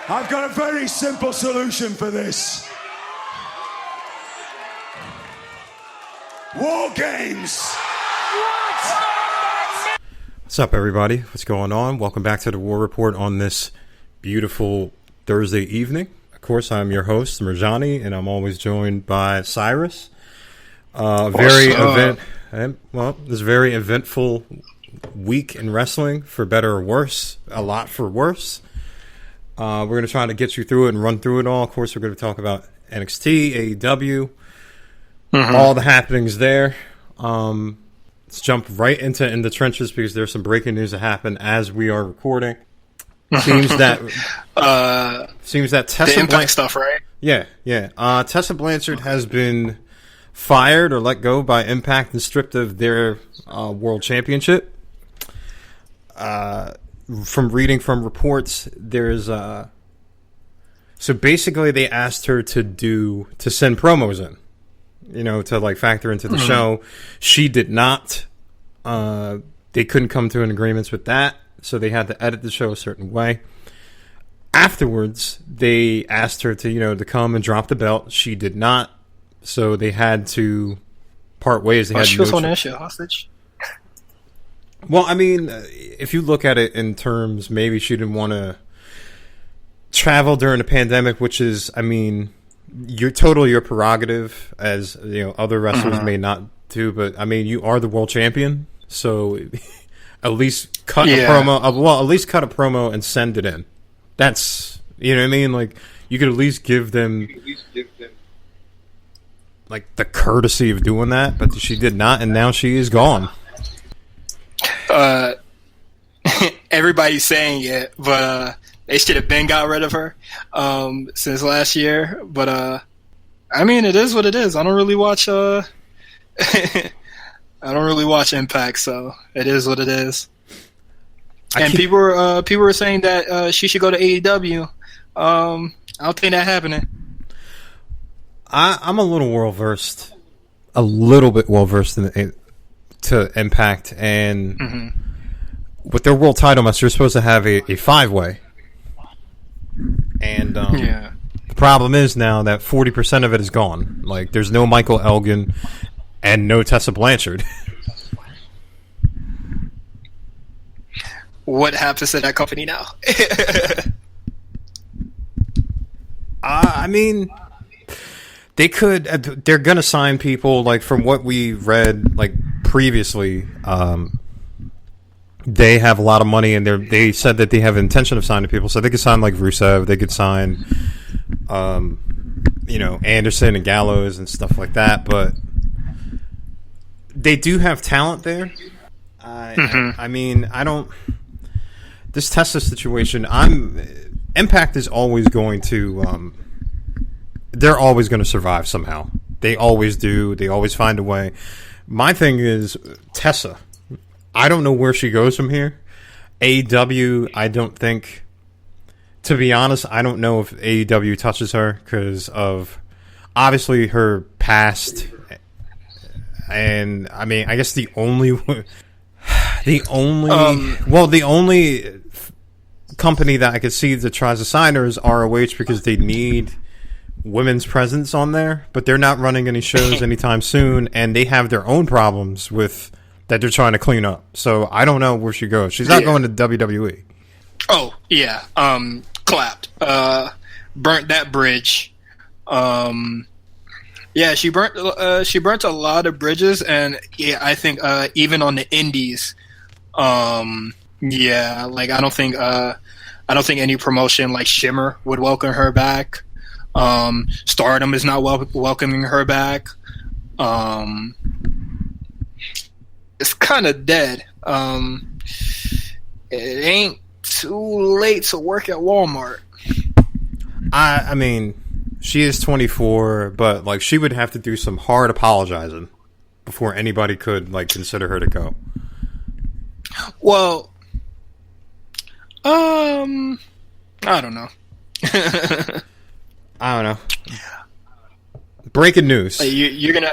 I've got a very simple solution for this. War Games! What's up, everybody? What's going on? Welcome back to the War Report on this beautiful Thursday evening. Of course, I'm your host, Murjani, and I'm always joined by Cyrus. This very eventful week in wrestling, for better or worse. A lot for worse. We're going to try to get you through it and run through it all. Of course, we're going to talk about NXT, AEW, all the happenings there. Let's jump right into In the Trenches because there's some breaking news that happened as we are recording. Seems that Tessa the Impact stuff, right? Yeah. Tessa Blanchard has been fired or let go by Impact and stripped of their World Championship. From reading from reports, there's so basically they asked her to send promos in, to like factor into the show. She did not. They couldn't come to an agreement with that, so they had to edit the show a certain way. Afterwards, they asked her to come and drop the belt. She did not, so they had to part ways. She was holding that shit hostage. Well, I mean, if you look at it in terms, maybe she didn't want to travel during the pandemic, which is, I mean, your prerogative, as other wrestlers may not do. But I mean, you are the world champion, so at least cut a promo. Well, at least cut a promo and send it in. That's what I mean. Like, you could at least give them like the courtesy of doing that, but she did not, and now she is gone. Everybody's saying it, but they should have been got rid of her since last year. But I mean, it is what it is. I don't really watch Impact, so it is what it is. And people were saying that she should go to AEW. I don't think that happening. I'm a little bit well versed to Impact, and with their world title match, you're supposed to have a 5-way. And the problem is now that 40% of it is gone. Like, there's no Michael Elgin and no Tessa Blanchard. What happens to that company now? I mean, they're going to sign people, like, from what we read, like, previously. They have a lot of money, and they said that they have intention of signing people, so they could sign, like, Rusev, they could sign, Anderson and Gallows and stuff like that, but they do have talent there. I mean, this Tessa situation, Impact is always going to, they're always going to survive somehow. They always do. They always find a way. My thing is Tessa. I don't know where she goes from here. AEW, I don't think, to be honest, I don't know if AEW touches her because of obviously her past. And I mean, I guess the only company that I could see that tries to sign her is ROH because they need women's presence on there, but they're not running any shows anytime soon, and they have their own problems with that they're trying to clean up. So I don't know where she goes. She's not going to WWE. Oh yeah, clapped. Burnt that bridge. Yeah, she burnt a lot of bridges, and yeah, I think even on the indies, like I don't think any promotion like Shimmer would welcome her back. Stardom is not welcoming her back. It's kind of dead. It ain't too late to work at Walmart. I mean, she is 24, but like she would have to do some hard apologizing before anybody could like consider her to go. Well, I don't know. I don't know. Breaking news. You're gonna,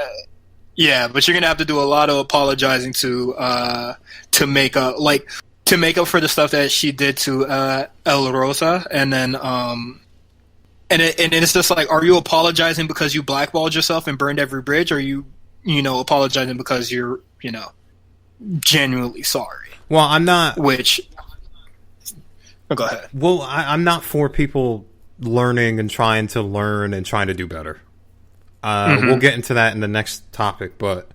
yeah, but you're gonna have to do a lot of apologizing to make a like. to make up for the stuff that she did to El Rosa, and then and it's just like, are you apologizing because you blackballed yourself and burned every bridge, or are you apologizing because you're genuinely sorry? Well, I'm not. Which, go ahead. Well, I'm not for people learning and trying to learn and trying to do better. We'll get into that in the next topic, but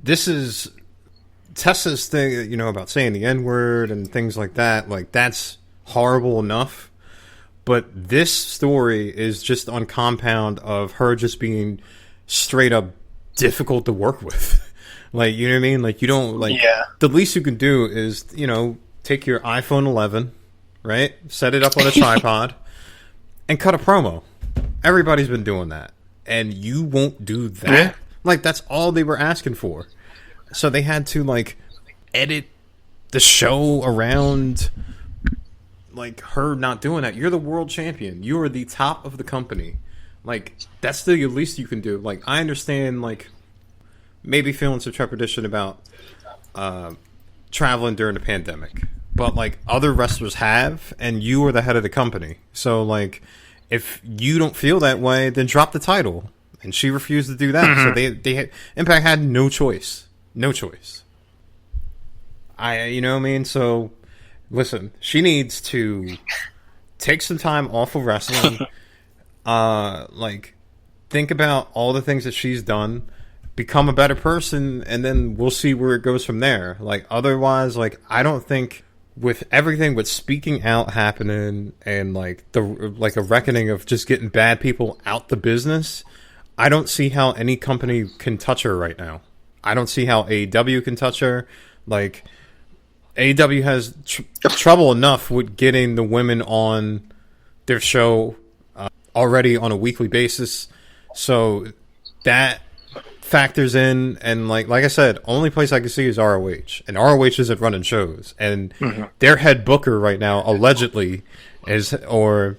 this is Tessa's thing, about saying the N-word and things like that. Like, that's horrible enough. But this story is just on compound of her just being straight up difficult to work with. Like, you know what I mean? Like, you don't, like, the least you can do is, take your iPhone 11, right? Set it up on a tripod and cut a promo. Everybody's been doing that. And you won't do that? Yeah. Like, that's all they were asking for. So they had to, like, edit the show around, like, her not doing that. You're the world champion. You are the top of the company. Like, that's the least you can do. Like, I understand, like, maybe feeling some trepidation about traveling during the pandemic. But, like, other wrestlers have, and you are the head of the company. So, like, if you don't feel that way, then drop the title. And she refused to do that. Mm-hmm. So Impact had no choice. No choice. You know what I mean? So, listen, she needs to take some time off of wrestling. Like, think about all the things that she's done, become a better person, and then we'll see where it goes from there. Like, otherwise, like, I don't think with everything with speaking out happening and like a reckoning of just getting bad people out the business, I don't see how any company can touch her right now. I don't see how AEW can touch her. Like, AEW has trouble enough with getting the women on their show already on a weekly basis, so that factors in. And like I said, only place I can see is ROH, and ROH isn't running shows, and their head booker right now allegedly is, or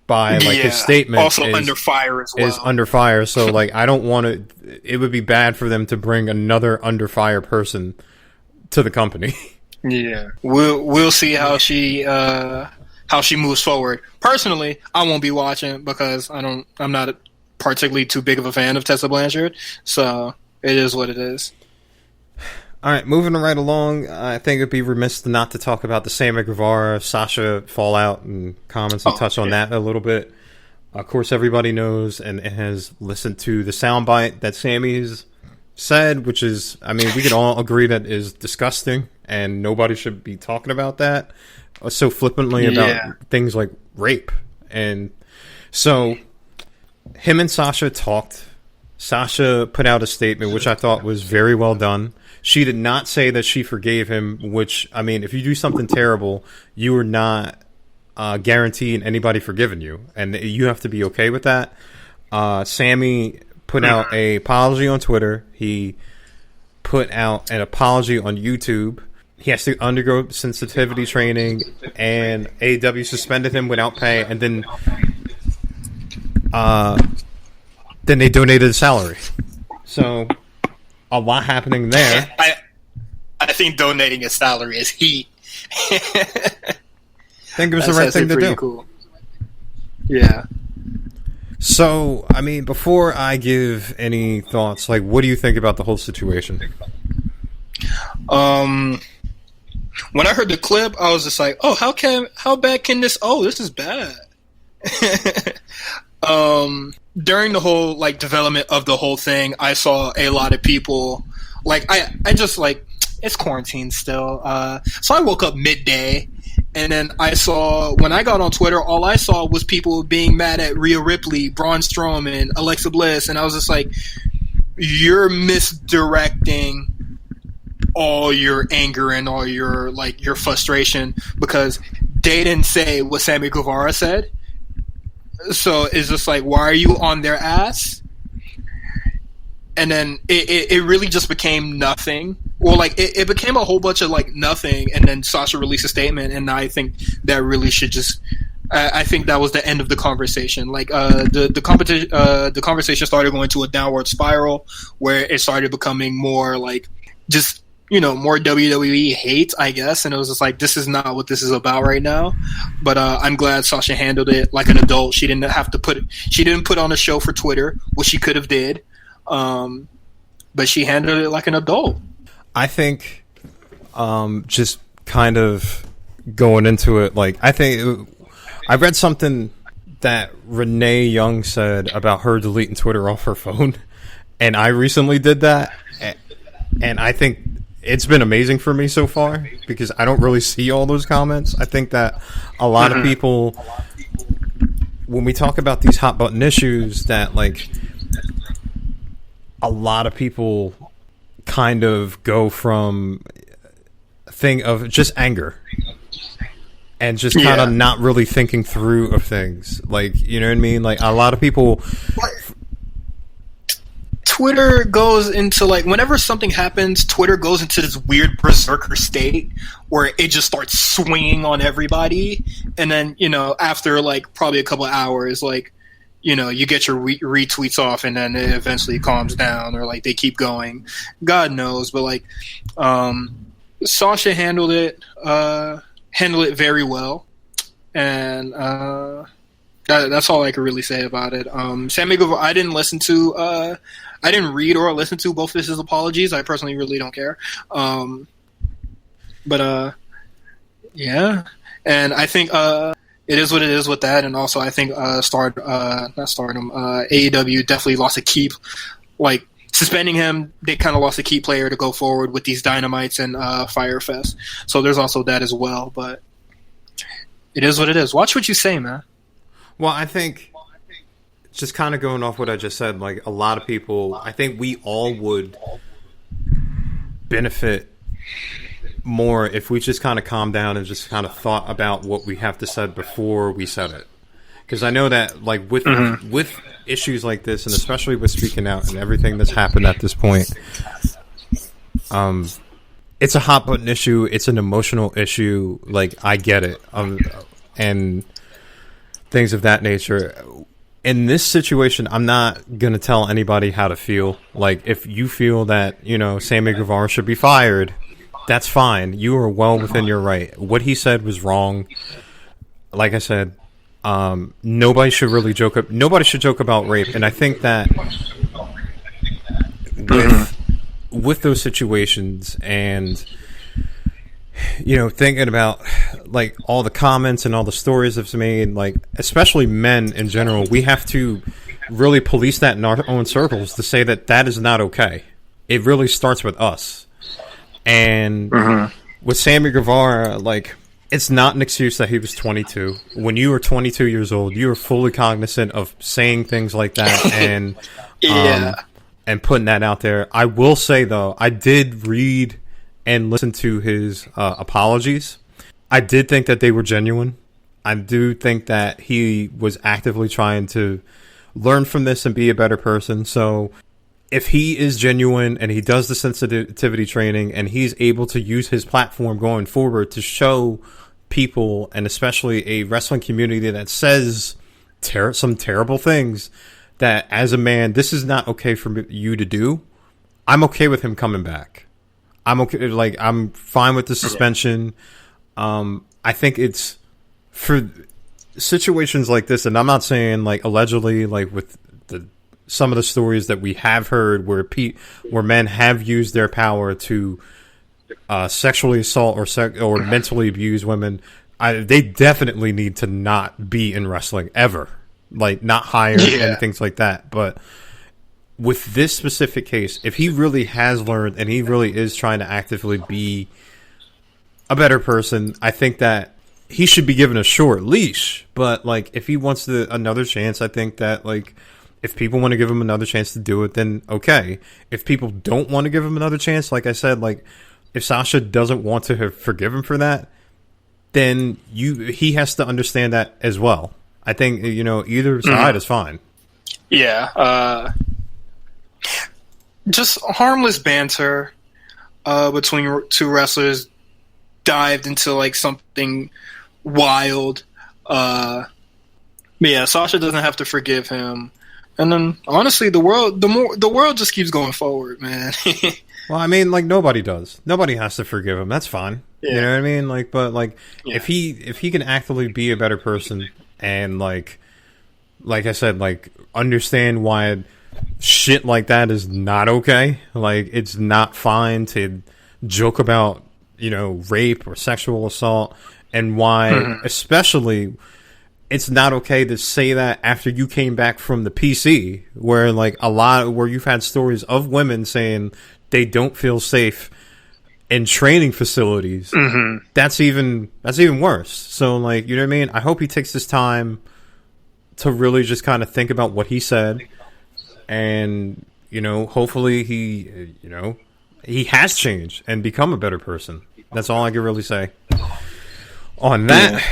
by like his statement, also under fire as well. Is under fire. So like, I don't want to. It would be bad for them to bring another under fire person to the company. Yeah, we'll see how she moves forward. Personally, I won't be watching because I'm not particularly too big of a fan of Tessa Blanchard. So it is what it is. All right, moving right along. I think it'd be remiss not to talk about the Sammy Guevara Sasha fallout and comments and touch on that a little bit. Of course, everybody knows and has listened to the soundbite that Sammy's said, which is, I mean, we can all agree that is disgusting, and nobody should be talking about that so flippantly about things like rape. And so him and Sasha talked. Sasha put out a statement, which I thought was very well done. She did not say that she forgave him, which, I mean, if you do something terrible, you are not guaranteeing anybody forgiving you, and you have to be okay with that. Sammy put out an apology on Twitter. He put out an apology on YouTube. He has to undergo sensitivity training, and AEW suspended him without pay, and then they donated his salary. So a lot happening there. I think donating his salary is heat. I think it was the right thing to do. Cool. Yeah. So, I mean, before I give any thoughts, like, what do you think about the whole situation? When I heard the clip, I was just like, oh, how bad can this, this is bad. During the whole, like, development of the whole thing, I saw a lot of people, like, I just, like, it's quarantine still, so I woke up midday, and then when I got on Twitter, all I saw was people being mad at Rhea Ripley, Braun Strowman, Alexa Bliss, and I was just like, you're misdirecting all your anger and all your, like, your frustration, because they didn't say what Sammy Guevara said. So it's just like, why are you on their ass? And then it really just became nothing. Well, like, it became a whole bunch of, like, nothing, and then Sasha released a statement, and I think that really should just... I think that was the end of the conversation. Like, the conversation started going to a downward spiral, where it started becoming more, like, just more WWE hate, I guess, and it was just like, this is not what this is about right now. But I'm glad Sasha handled it like an adult. She didn't put on a show for Twitter, which she could have did, but she handled it like an adult. I think, just kind of going into it, like, I read something that Renee Young said about her deleting Twitter off her phone, and I recently did that, and I think it's been amazing for me so far because I don't really see all those comments. I think that a lot of people, when we talk about these hot button issues, that like a lot of people kind of go from a thing of just anger and just kind of not really thinking through of things. Like, you know what I mean? Like, a lot of people... Twitter goes into, like, whenever something happens, Twitter goes into this weird berserker state where it just starts swinging on everybody. And then, after, like, probably a couple of hours, like, you get your retweets off and then it eventually calms down, or, like, they keep going. God knows. But, like, Sasha handled it very well. And that's all I could really say about it. Sammy Guevara, I didn't read or listen to both of his apologies. I personally really don't care. But yeah. And I think it is what it is with that. And also I think AEW definitely lost a key. Like, suspending him, they kind of lost a key player to go forward with these Dynamites and Fyter Fest. So there's also that as well. But it is what it is. Watch what you say, man. Well, I think... just kind of going off what I just said, like, a lot of people, I think we all would benefit more if we just kind of calmed down and just kind of thought about what we have to say before we said it. Because I know that, like, with issues like this, and especially with speaking out and everything that's happened at this point, it's a hot button issue. It's an emotional issue. Like, I get it. And things of that nature. In this situation, I'm not going to tell anybody how to feel. Like, if you feel that, Sammy Guevara should be fired, that's fine. You are well within your right. What he said was wrong. Like I said, nobody should joke about rape. And I think that with those situations and... thinking about, like, all the comments and all the stories that's made, like, especially men in general, we have to really police that in our own circles to say that is not okay. It really starts with us. And with Sammy Guevara, like, it's not an excuse that he was 22. When you are 22 years old, you are fully cognizant of saying things like that and and putting that out there. I will say, though, I did read and listen to his apologies. I did think that they were genuine. I do think that he was actively trying to learn from this and be a better person. So if he is genuine and he does the sensitivity training and he's able to use his platform going forward to show people, and especially a wrestling community that says some terrible things, that as a man, this is not okay for you to do, I'm okay with him coming back. I'm okay. Like, I'm fine with the suspension. I think it's for situations like this, and I'm not saying, like, allegedly, like with some of the stories that we have heard where men have used their power to sexually assault or mentally abuse women. They definitely need to not be in wrestling ever, like, not hired and things like that. But with this specific case, if he really has learned and he really is trying to actively be a better person, I think that he should be given a short leash. But, like, if he wants another chance, I think that, like, if people want to give him another chance to do it, then okay. If people don't want to give him another chance, like I said, like, if Sasha doesn't want to forgive him for that, then he has to understand that as well. I think, either side is fine. Yeah, just harmless banter between two wrestlers dived into, like, something wild. But yeah, Sasha doesn't have to forgive him. And then, honestly, the world just keeps going forward, man. Well, I mean, like, nobody does. Nobody has to forgive him. That's fine. Yeah. You know what I mean? Like, but like, if he can actively be a better person and like I said, like, understand why shit like that is not okay. Like, it's not fine to joke about, you know, rape or sexual assault, and why, especially, it's not okay to say that after you came back from the PC, where like where you've had stories of women saying they don't feel safe in training facilities. That's even worse. So, like, you know what I mean? I hope he takes this time to really just kind of think about what he said, and, you know, hopefully he has changed and become a better person. That's all I can really say on that. Yeah.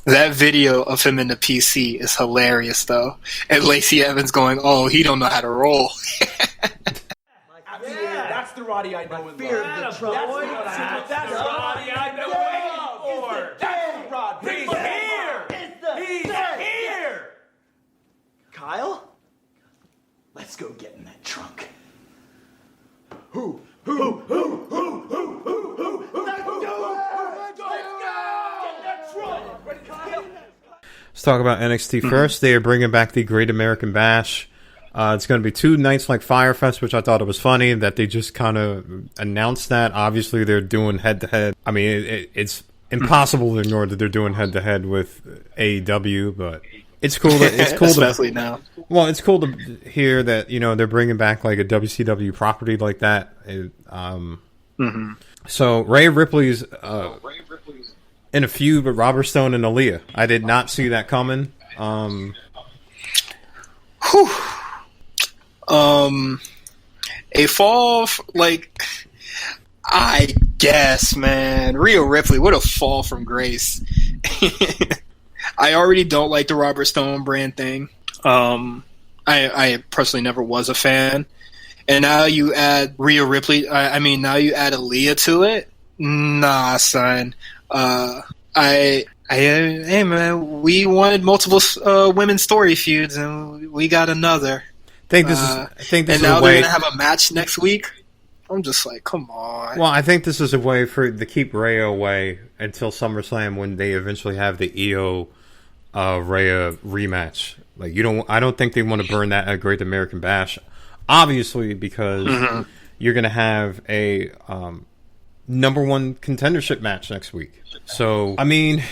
That video of him in the PC is hilarious, though. And Lacey Evans going, "Oh, he don't know how to roll." That's the Roddy I know and love. That's the Roddy I've been waiting for. That's the Rod. He's here. He's here. Kyle, let's go get in that trunk. Who? Let's do it. Let's talk about NXT first. They are bringing back the Great American Bash. It's going to be 2 nights like Fyter Fest, which I thought it was funny that they just kind of announced that. Obviously, they're doing head-to-head. I mean, it's impossible to ignore that they're doing head-to-head with AEW, but it's cool. Especially now. Well, it's cool to hear that, you know, they're bringing back like a WCW property like that. So Rhea Ripley's in a feud with Robert Stone and Aaliyah. I did not see that coming. A fall, like, I guess, man. Rhea Ripley, what a fall from grace. I already don't like the Robert Stone brand thing. I personally never was a fan. And now you add Rhea Ripley, now you add Aaliyah to it? Nah, son. Hey man, we wanted multiple women's story feuds, and we got another. I think this and now they're gonna have a match next week. I'm just like, come on. Well, I think this is a way to keep Rhea away until SummerSlam, when they eventually have the Io Rhea rematch. Like, I don't think they want to burn that at Great American Bash, obviously, because you're gonna have a number 1 contendership match next week. So, I mean,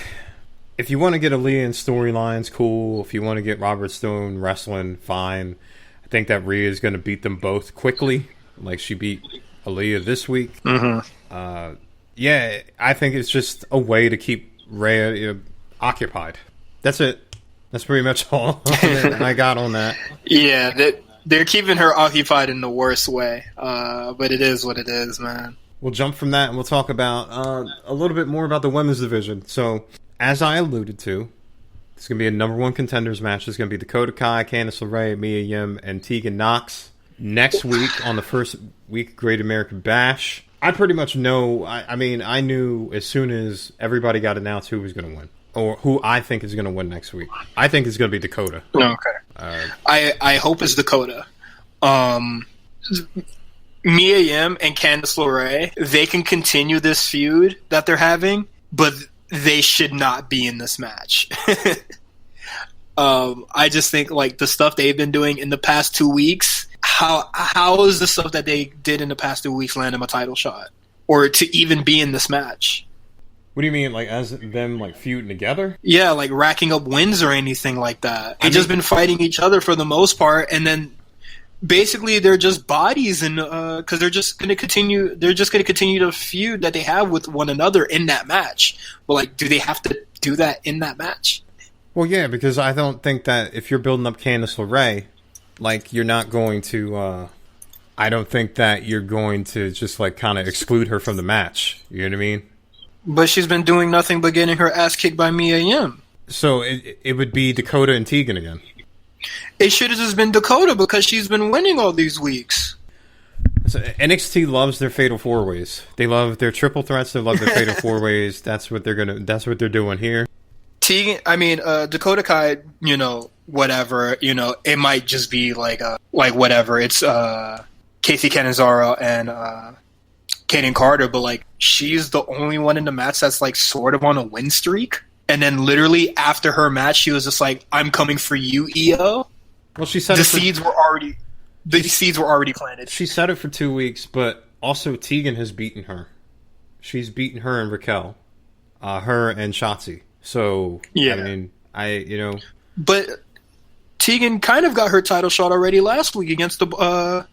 if you want to get Aaliyah in storylines, cool. If you want to get Robert Stone wrestling, fine. I think that Rhea is going to beat them both quickly, like she beat Aaliyah this week. Yeah, I think it's just a way to keep Rhea occupied. That's it. That's pretty much all I got on that. Yeah, they're keeping her occupied in the worst way. But it is what it is, man. We'll jump from that and we'll talk about a little bit more about the women's division. So, as I alluded to, it's going to be a number 1 contenders match. It's going to be Dakota Kai, Candice LeRae, Mia Yim, and Tegan Nox. Next week, on the first week of Great American Bash, I pretty much know. I knew as soon as everybody got announced who was going to win, or who I think is going to win next week. I think it's going to be Dakota. Okay. I hope it's Dakota. Mia Yim and Candice LeRae, they can continue this feud that they're having, but they should not be in this match. I just think, like, the stuff they've been doing in the past 2 weeks, how is the stuff that they did in the past 2 weeks land them a title shot? Or to even be in this match? What do you mean, like, as them, like, feuding together? Yeah, like, racking up wins or anything like that. They've just been fighting each other for the most part, and then basically they're just bodies, and because they're just going to continue the feud that they have with one another in that match. But, like, do they have to do that in that match? Well, yeah, because I don't think that if you're building up Candice LeRae, like, you're not going to I don't think that you're going to just, like, kind of exclude her from the match. You know what I mean? But she's been doing nothing but getting her ass kicked by Mia Yim. So it would be Dakota and Tegan again. It should have just been Dakota, because she's been winning all these weeks. So NXT loves their fatal 4-ways. They love their triple threats. They love their fatal 4-ways. That's what they're doing here. Tegan, Dakota Kai, whatever, it might just be like whatever. It's Casey Catanzaro and Kaden Carter, but like she's the only one in the match that's like sort of on a win streak. And then literally after her match, she was just like, "I'm coming for you, EO." Well, she said the seeds were already planted. She said it for 2 weeks, but also Tegan has beaten her. She's beaten her and Raquel, her and Shotzi. So yeah, I mean, but Tegan kind of got her title shot already last week against the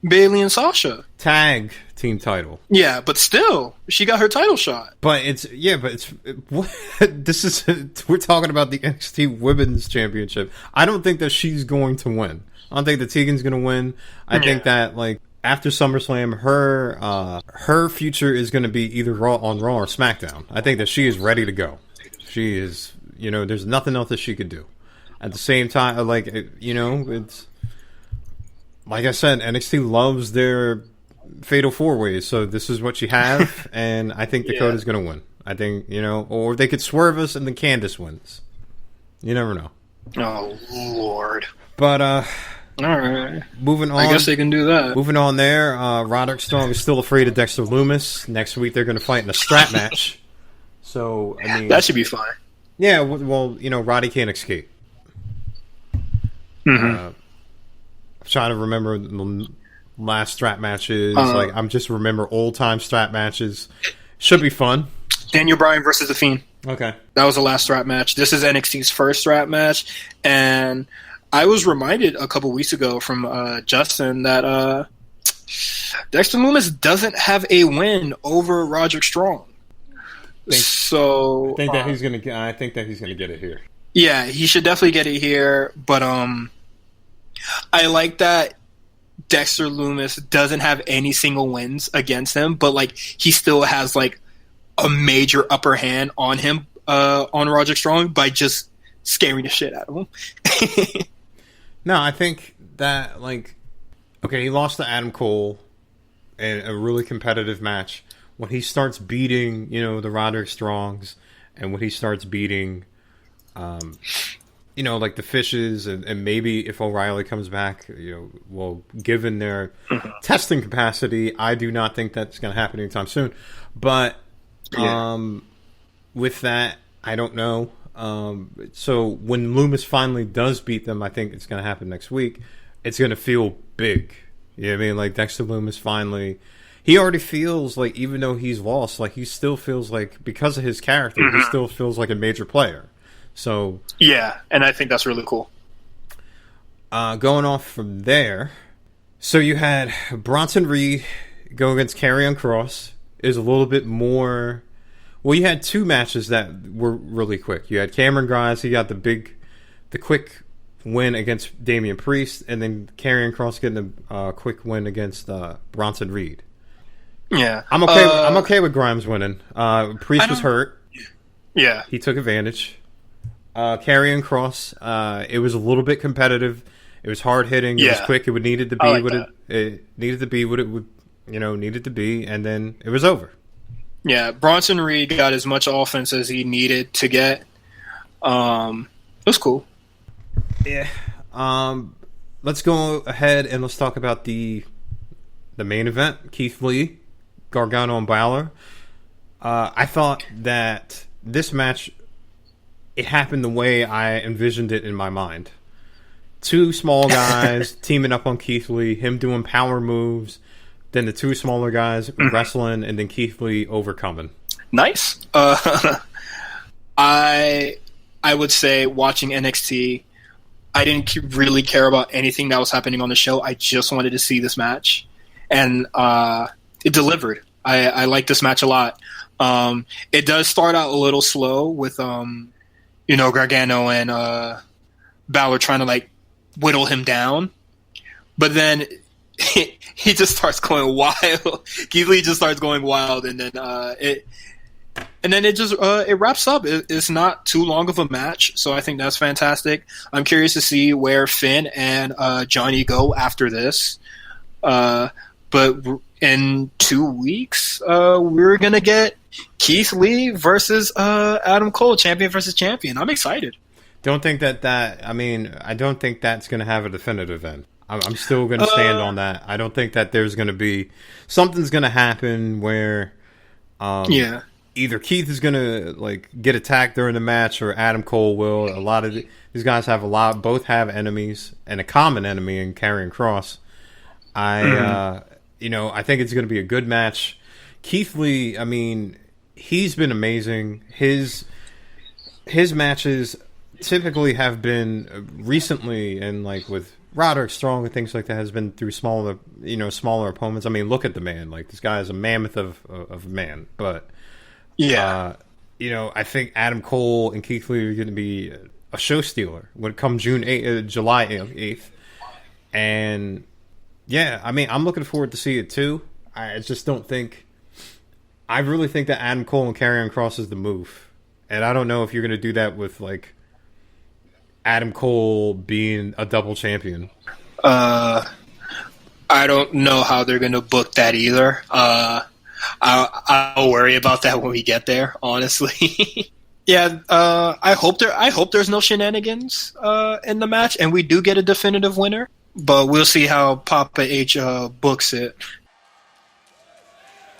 Bayley and Sasha tag team title. Yeah, but still, she got her title shot. But we're talking about the NXT Women's Championship. I don't think that she's going to win. I don't think that Tegan's going to win. I think that like after SummerSlam, her future is going to be either on Raw or SmackDown. I think that she is ready to go. She is, there's nothing else that she could do. At the same time, like, it's like I said, NXT loves their fatal four ways, so this is what you have, and I think Dakota's going to win. I think, or they could swerve us and then Candice wins. You never know. Oh, Lord. But, all right. Moving on. I guess they can do that. Moving on there, Roderick Strong is still afraid of Dexter Lumis. Next week they're going to fight in a strap match. So, I mean... That should be fine. Yeah, well, Roddy can't escape. Mm-hmm. I'm trying to remember the last strap matches. I'm just remember old time strap matches. Should be fun. Daniel Bryan versus The Fiend. Okay. That was the last strap match. This is NXT's first strap match. And I was reminded a couple weeks ago from Justin that Dexter Lumis doesn't have a win over Roderick Strong. I think that he's gonna get it here. Yeah, he should definitely get it here. But I like that Dexter Lumis doesn't have any single wins against him, but like he still has like a major upper hand on him, on Roderick Strong, by just scaring the shit out of him. No, I think that he lost to Adam Cole in a really competitive match. When he starts beating, the Roderick Strongs, and when he starts beating, like the Fishes, and maybe if O'Reilly comes back, given their testing capacity, I do not think that's going to happen anytime soon. But with that, I don't know. So when Lumis finally does beat them, I think it's going to happen next week. It's going to feel big. You know what I mean? Like Dexter Lumis finally... He already feels like, even though he's lost, like he still feels like, because of his character, he still feels like a major player. So yeah, and I think that's really cool. Going off from there, so you had Bronson Reed go against Karrion Kross. Is a little bit more. Well, you had two matches that were really quick. You had Cameron Grimes. He got the quick win against Damian Priest, and then Karrion Kross getting a quick win against Bronson Reed. Yeah, I'm okay. I'm okay with Grimes winning. Priest was hurt. Yeah, he took advantage. Karrion Kross, it was a little bit competitive. It was hard hitting. It was quick. It needed to be it needed to be what it would, needed to be, and then it was over. Yeah, Bronson Reed got as much offense as he needed to get. It was cool. Yeah. Let's go ahead and let's talk about the main event. Keith Lee, Gargano, and Balor. I thought that this match, it happened the way I envisioned it in my mind. Two small guys teaming up on Keith Lee, him doing power moves, then the two smaller guys wrestling, and then Keith Lee overcoming. Nice. I would say watching NXT, I didn't really care about anything that was happening on the show. I just wanted to see this match, and it delivered. I like this match a lot. It does start out a little slow with Gargano and Balor trying to whittle him down, but then he just starts going wild. Keith Lee just starts going wild, and then it wraps up. It's not too long of a match, so I think that's fantastic. I'm curious to see where Finn and Johnny go after this. But in 2 weeks, we're gonna get Keith Lee versus Adam Cole, champion versus champion. I'm excited. Don't think I don't think that's going to have a definitive end. I'm still going to stand on that. I don't think that there's going to be something's going to happen where either Keith is going to like get attacked during the match or Adam Cole will. A lot of these guys both have enemies and a common enemy in Karrion Kross. I think it's going to be a good match. Keith Lee, I mean, he's been amazing. His matches typically have been recently, and like with Roderick Strong and things like that, has been through smaller opponents. I mean, look at the man. Like, this guy is a mammoth of a man. But I think Adam Cole and Keith Lee are going to be a show stealer when it comes July 8th. And yeah, I mean, I'm looking forward to see it too. I just don't think. I really think that Adam Cole and Karrion Kross is the move, and I don't know if you're going to do that with like Adam Cole being a double champion. I don't know how they're going to book that either. I'll worry about that when we get there, honestly. Yeah, I hope there's no shenanigans in the match, and we do get a definitive winner. But we'll see how Papa H books it.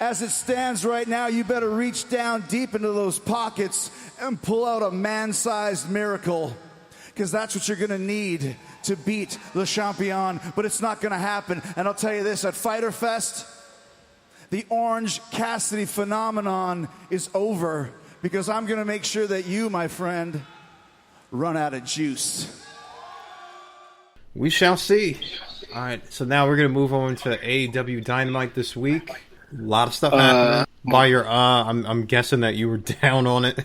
As it stands right now, you better reach down deep into those pockets and pull out a man-sized miracle, because that's what you're going to need to beat Le Champion, but it's not going to happen. And I'll tell you this, at Fyter Fest, the Orange Cassidy phenomenon is over, because I'm going to make sure that you, my friend, run out of juice. We shall see. All right, so now we're going to move on to AEW Dynamite this week. A lot of stuff happening. By your I'm guessing that you were down on it.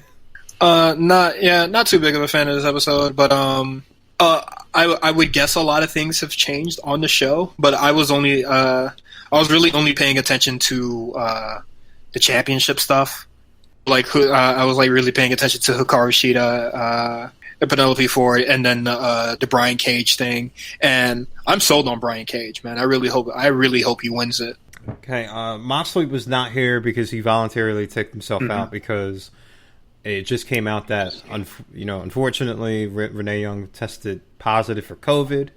Not too big of a fan of this episode, but I would guess a lot of things have changed on the show, but I was really only paying attention to the championship stuff. Like I was like really paying attention to Hikaru Shida, Penelope Ford, and then the Brian Cage thing. And I'm sold on Brian Cage, man. I really hope he wins it. Okay, Moxley was not here because he voluntarily took himself out, because it just came out that unfortunately Renee Young tested positive for COVID.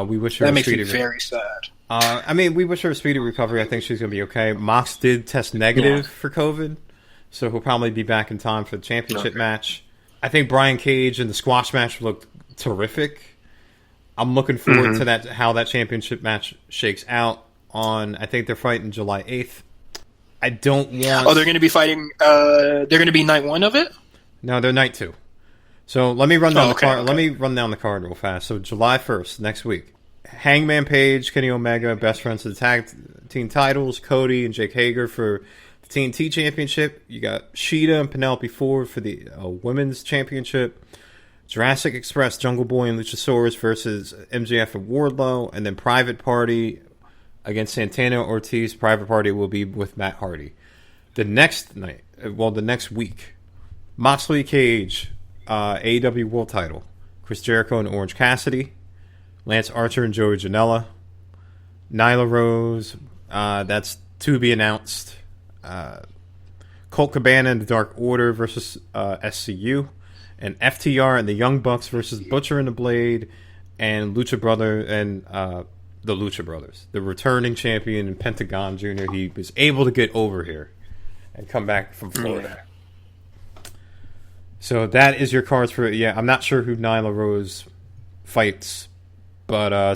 We wish her that makes me very sad. We wish her a speedy recovery. I think she's going to be okay. Mox did test negative for COVID, so he'll probably be back in time for the championship match. I think Brian Cage and the squash match looked terrific. I'm looking forward to that, how that championship match shakes out. I think they're fighting July 8th. I don't want... Oh, they're going to be fighting... they're going to be night one of it? No, they're night two. So let me run down the card. Let me run down the card real fast. So July 1st, next week. Hangman Page, Kenny Omega, best friends of the tag team titles. Cody and Jake Hager for the TNT Championship. You got Shida and Penelope Ford for the Women's Championship. Jurassic Express, Jungle Boy and Luchasaurus versus MJF and Wardlow. And then Private Party against Santana Ortiz. Private Party will be with Matt Hardy. The next week, Moxley Cage, AEW World Title. Chris Jericho and Orange Cassidy. Lance Archer and Joey Janela. Nyla Rose, that's to be announced. Colt Cabana and the Dark Order versus SCU. And FTR and the Young Bucks versus Butcher and the Blade and Lucha Brother and the Lucha Brothers. The returning champion and Pentagon Jr. He was able to get over here and come back from Florida. So that is your cards for... Yeah, I'm not sure who Nyla Rose fights, but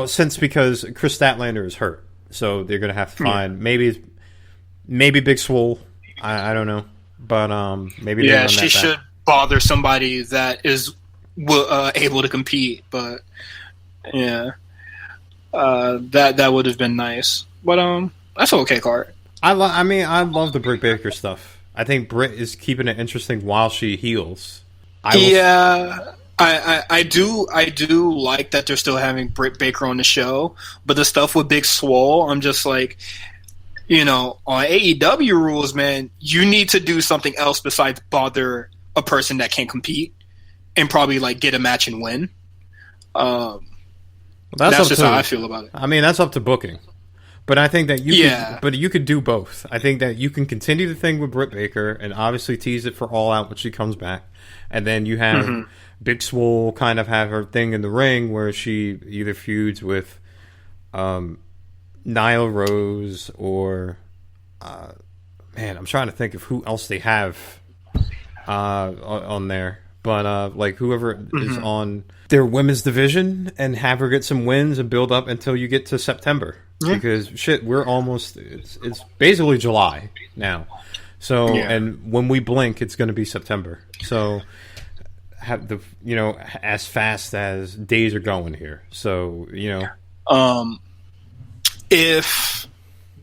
since because Chris Statlander is hurt, so they're going to have to find... Maybe Big Swole. I don't know. But maybe she should bother somebody that is able to compete. But yeah, that would have been nice. But that's an okay card. I love the Britt Baker stuff. I think Britt is keeping it interesting while she heals. I do like that they're still having Britt Baker on the show. But the stuff with Big Swole, I'm just like. On AEW rules, man, you need to do something else besides bother a person that can't compete and probably like get a match and win. That's just how I feel about it. I mean, that's up to booking. But I think that you could do both. I think that you can continue the thing with Britt Baker and obviously tease it for All Out when she comes back, and then you have Big Swole kind of have her thing in the ring where she either feuds with Nyla Rose or I'm trying to think of who else they have on there, but like whoever is on their women's division, and have her get some wins and build up until you get to September. Because shit, we're almost it's basically July now. So and when we blink, it's going to be September. So have the as fast as days are going here. So if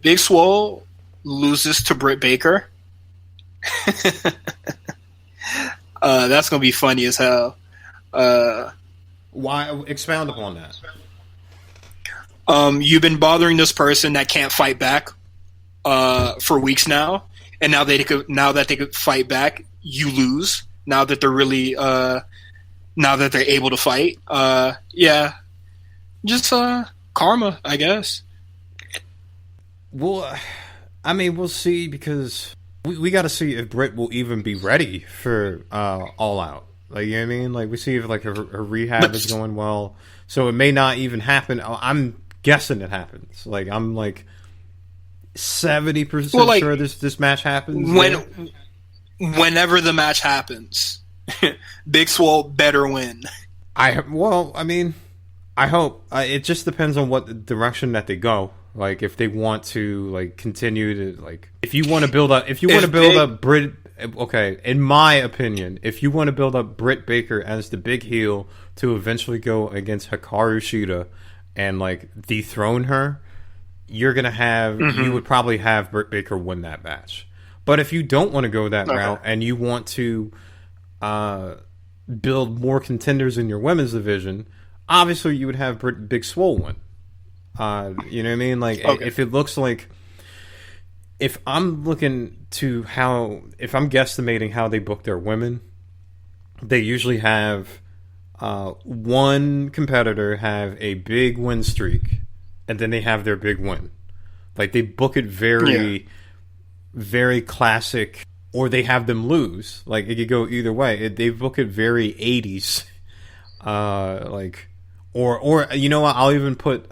Big Swole loses to Britt Baker, that's going to be funny as hell. Why expound upon that? You've been bothering this person that can't fight back for weeks now, and now that they could fight back, you lose. Now that they're really now that they're able to fight, just karma, I guess. Well, I mean, we'll see, because we got to see if Britt will even be ready for All Out. Like, you know what I mean? Like, we see if like her rehab is going well, so it may not even happen. I'm guessing it happens. Like, I'm like 70% sure this match happens. Whenever the match happens, Big Swole better win. I hope. It just depends on what direction that they go. Like, if they want to like continue to like, if you want to build up Britt. Okay, in my opinion, if you want to build up Britt Baker as the big heel to eventually go against Hikaru Shida and like dethrone her, you're gonna have you would probably have Britt Baker win that match. But if you don't want to go that route and you want to build more contenders in your women's division, obviously you would have Big Swole win. You know what I mean? Like, if it looks like, if I'm guesstimating how they book their women, they usually have one competitor have a big win streak, and then they have their big win. Like, they book it very, very classic, or they have them lose. Like, it could go either way. They book it very 80s. Or you know what? I'll even put,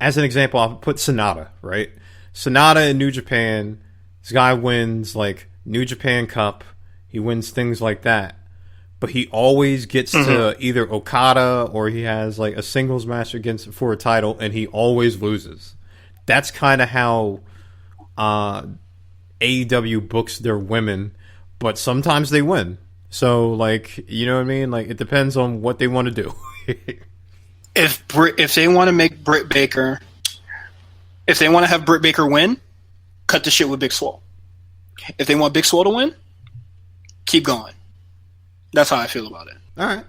as an example, I'll put Sonata, right? Sonata in New Japan, this guy wins like New Japan Cup. He wins things like that, but he always gets to either Okada or he has like a singles match for a title, and he always loses. That's kind of how AEW books their women, but sometimes they win. So, like, you know what I mean? Like, it depends on what they want to do. If they want to make Britt Baker. If they want to have Britt Baker win, cut the shit with Big Swole. If they want Big Swole to win, keep going. That's how I feel about it. All right.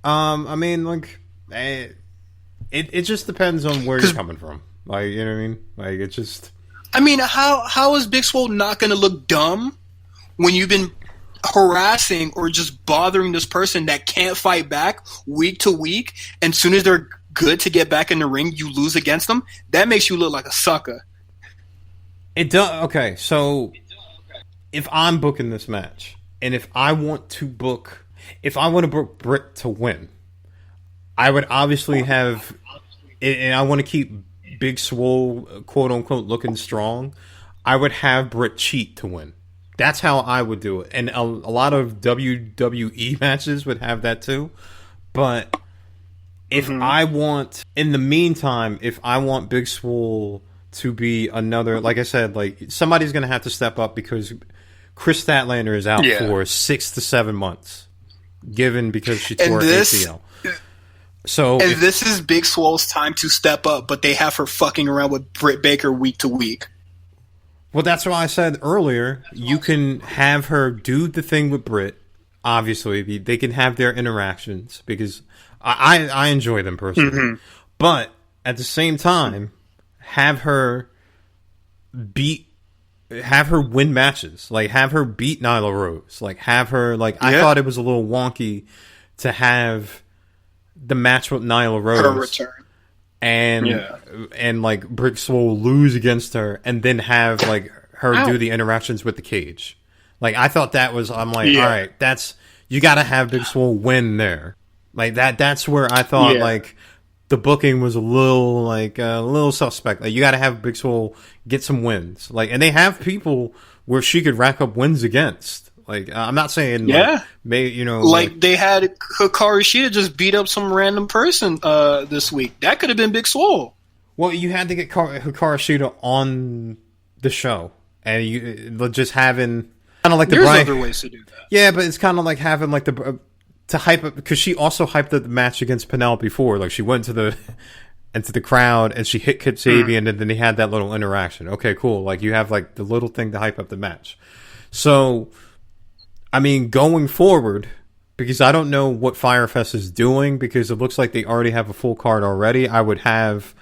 I mean, like, it just depends on where you're coming from. Like, you know what I mean? Like, it just. I mean, how is Big Swole not going to look dumb when you've been harassing or just bothering this person that can't fight back week to week, and as soon as they're good to get back in the ring, you lose against them? That makes you look like a sucker. It does. Okay, so if I'm booking this match, and if I want to book Britt to win, I would obviously have, and I want to keep Big Swole, quote unquote, looking strong. I would have Britt cheat to win. That's how I would do it, and a lot of WWE matches would have that too. But if I want, in the meantime, if I want Big Swole to be another, like I said, like, somebody's going to have to step up, because Chris Statlander is out for 6 to 7 months, because she tore her ACL. So, this is Big Swole's time to step up, but they have her fucking around with Britt Baker week to week. Well, that's why I said earlier, you can have her do the thing with Britt. Obviously, they can have their interactions, because I enjoy them personally. But at the same time, have her win matches. Like, have her beat Nyla Rose. Like, have her, like, I thought it was a little wonky to have the match with Nyla Rose. Her return. and like Brick Swole lose against her, and then have like her do the interactions with the cage. Like I thought that was, I'm like, all right, that's, you got to have Big Swole win there. Like that's where I thought like the booking was a little suspect. Like you got to have Big Swole get some wins. Like, and they have people where she could rack up wins against. Like I'm not saying like they had Hikaru Shida just beat up some random person this week. That could have been Big Swole. Well, you had to get Hikaru Shida on the show, and you just having kind of like There's other ways to do that. Yeah, but it's kind of like having like to hype up, because she also hyped the match against Penelope before. Like she went into the crowd and she hit Kip Sabian, and then they had that little interaction. Okay, cool. Like you have like the little thing to hype up the match. So, I mean, going forward, because I don't know what Fyter Fest is doing, because it looks like they already have a full card already. I would have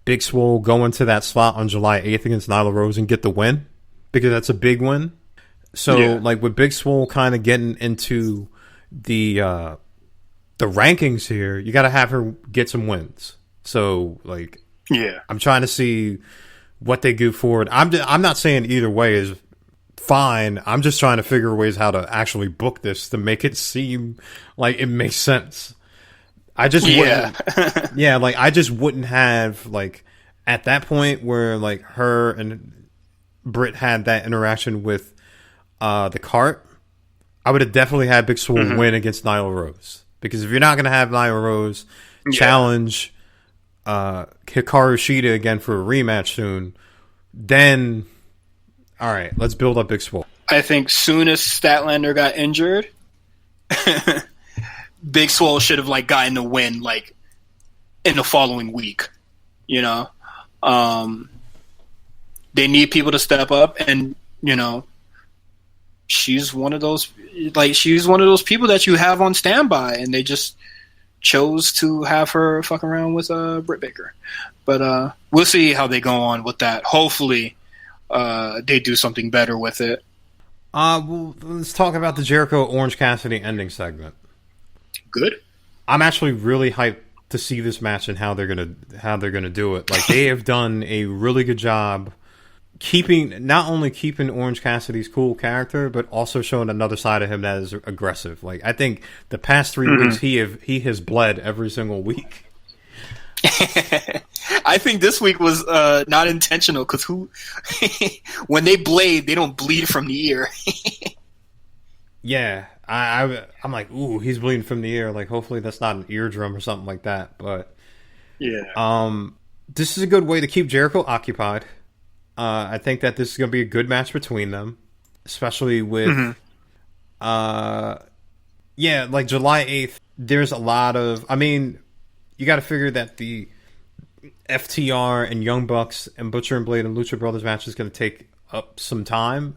Big Swole go into that slot on July 8th against Nyla Rose and get the win, because that's a big win. So, like with Big Swole kind of getting into the rankings here, you got to have her get some wins. So, like, I'm trying to see what they do forward. I'm not saying either way is fine. I'm just trying to figure ways how to actually book this to make it seem like it makes sense. I just wouldn't, like I just wouldn't have, like, at that point where like her and Britt had that interaction with the cart, I would have definitely had Big Swole win against Nyla Rose. Because if you're not going to have Nyla Rose challenge Hikaru Shida again for a rematch soon, then all right, let's build up Big Swole. I think soon as Statlander got injured, Big Swole should have like gotten the win like in the following week. You know, they need people to step up, and you know, she's one of those people that you have on standby, and they just chose to have her fuck around with Britt Baker. But we'll see how they go on with that. Hopefully, they do something better with it. Well, let's talk about the Jericho Orange Cassidy ending segment. Good. I'm actually really hyped to see this match and how they're gonna do it. Like they have done a really good job not only keeping Orange Cassidy's cool character, but also showing another side of him that is aggressive. Like I think the past 3 weeks he has bled every single week. I think this week was not intentional, because when they blade, they don't bleed from the ear. Yeah, I'm like, ooh, he's bleeding from the ear. Like hopefully that's not an eardrum or something like that. But this is a good way to keep Jericho occupied. I think that this is going to be a good match between them, especially with, like July 8th. There's a lot of, I mean, you got to figure that the FTR and Young Bucks and Butcher and Blade and Lucha Brothers match is going to take up some time.